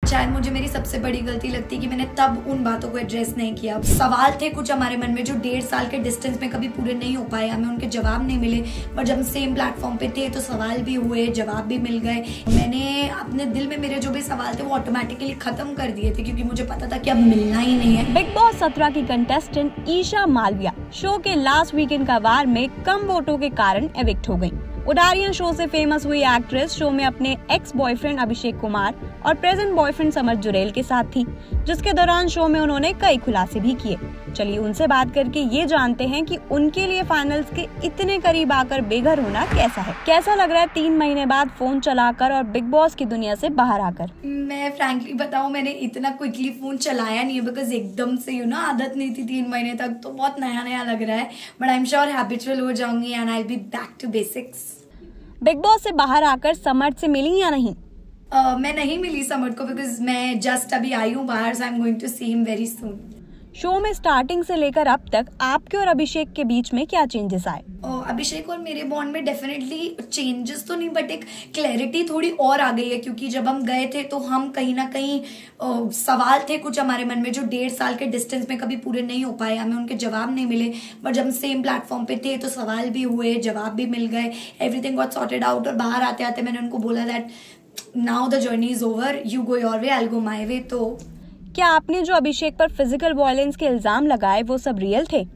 शायद मुझे मेरी सबसे बड़ी गलती लगती है कि मैंने तब उन बातों को एड्रेस नहीं किया। सवाल थे कुछ हमारे मन में जो 1.5 साल के डिस्टेंस में कभी पूरे नहीं हो पाए, हमें उनके जवाब नहीं मिले। पर जब हम सेम प्लेटफॉर्म पे थे तो सवाल भी हुए, जवाब भी मिल गए। मैंने अपने दिल में मेरे जो भी सवाल थे वो ऑटोमेटिकली खत्म कर दिए थे क्योंकि मुझे पता था कि अब मिलना ही नहीं है। बिग बॉस 17 की कंटेस्टेंट ईशा मालविया शो के लास्ट वीकेंड का वार में कम वोटों के कारण एविक्ट हो गयी। उडारियन शो से फेमस हुई एक्ट्रेस शो में अपने एक्स बॉयफ्रेंड अभिषेक कुमार और प्रेजेंट बॉयफ्रेंड समर जुरेल के साथ थी, जिसके दौरान शो में उन्होंने कई खुलासे भी किए। चलिए उनसे बात करके ये जानते हैं कि उनके लिए फाइनल्स के इतने करीब आकर बेघर होना कैसा है, कैसा लग रहा है 3 महीने बाद फोन चलाकर और बिग बॉस की दुनिया से बाहर आकर। मैं फ्रैंकली बताऊं, मैंने इतना क्विकली फोन चलाया नहीं है बिकॉज एकदम से आदत नहीं थी 3 महीने तक, तो बहुत नया नया लग रहा है। But I am sure habitual हो जाऊंगी and I will be back to basics. Big Boss से बाहर आकर समर से मिली या नहीं? मैं नहीं मिली समर को बिकॉज मैं जस्ट अभी आई हूँ बाहर, so I am going to see him very soon. Show में स्टार्टिंग से लेकर अब तक आपके और अभिषेक के बीच में क्या चेंजेस आए? अभिषेक और मेरे बॉन्ड में डेफिनेटली चेंजेस तो नहीं बट एक क्लैरिटी थोड़ी और आ गई है क्योंकि जब हम गए थे तो हम कहीं ना कहीं सवाल थे कुछ हमारे मन में जो 1.5 साल के डिस्टेंस में कभी पूरे नहीं हो पाए, हमें उनके जवाब नहीं मिले। बट जब हम सेम प्लेटफॉर्म पे थे तो सवाल भी हुए, जवाब भी मिल गए, एवरीथिंग गॉट सॉर्टेड आउट। और बाहर आते आते मैंने उनको बोला that now the journey is over, you go your way, I will go my way. तो क्या आपने जो अभिषेक पर फिजिकल वायलेंस के इल्जाम लगाए वो सब रियल थे?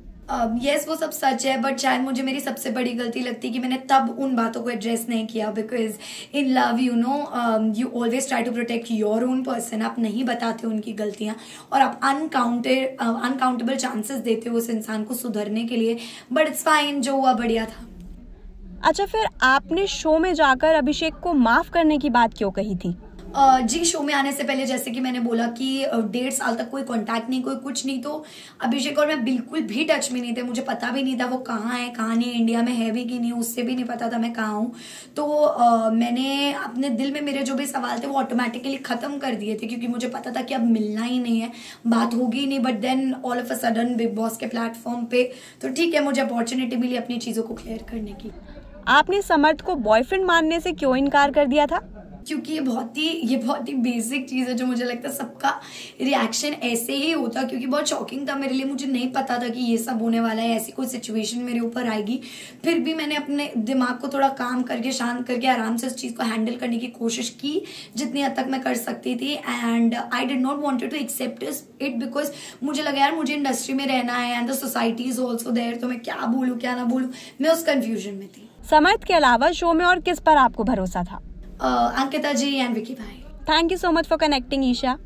यस, वो सब सच है। बट शायद मुझे मेरी सबसे बड़ी गलती लगती है कि मैंने तब उन बातों को एड्रेस नहीं किया because in love you always try to protect your own person. आप नहीं बताते उनकी गलतियां और आप अनकाउंटेबल चांसेस देते हो उस इंसान को सुधरने के लिए। बट इट्स फाइन, जो हुआ बढ़िया था। अच्छा, फिर आपने शो में जाकर अभिषेक को माफ करने की बात क्यों कही थी? जी, शो में आने से पहले जैसे कि मैंने बोला कि 1.5 साल तक कोई कांटेक्ट नहीं, कोई कुछ नहीं, तो अभिषेक और मैं बिल्कुल भी टच में नहीं थे। मुझे पता भी नहीं था वो कहाँ है, कहाँ नहीं, इंडिया में है भी कि नहीं, उससे भी नहीं पता था मैं कहाँ हूँ। तो मैंने अपने दिल में मेरे जो भी सवाल थे वो ऑटोमेटिकली खत्म कर दिए थे क्योंकि मुझे पता था कि अब मिलना ही नहीं है, बात होगी ही नहीं। But then all of a sudden Big Boss के प्लेटफॉर्म पे तो ठीक है, मुझे अपॉर्चुनिटी मिली अपनी चीजों को क्लियर करने की। आपने समर्थ को बॉयफ्रेंड मानने से क्यों इनकार कर दिया था? क्योंकि ये बहुत ही बेसिक चीज़ है जो मुझे लगता है सबका रिएक्शन ऐसे ही होता, क्योंकि बहुत शॉकिंग था मेरे लिए। मुझे नहीं पता था कि ये सब होने वाला है, ऐसी कोई सिचुएशन मेरे ऊपर आएगी। फिर भी मैंने अपने दिमाग को थोड़ा काम करके, शांत करके, आराम से इस चीज़ को हैंडल करने की कोशिश की जितनी हद तक मैं कर सकती थी। And I did not wanted to accept it because मुझे लगा यार मुझे इंडस्ट्री में रहना है and the society is also there, तो मैं क्या बोलूँ क्या ना बोलूँ, मैं उस कन्फ्यूजन में थी। समर्थ के अलावा शो में और किस पर आपको भरोसा था? अंकिता जी एंड विकी भाई। Thank you so much for connecting, Isha.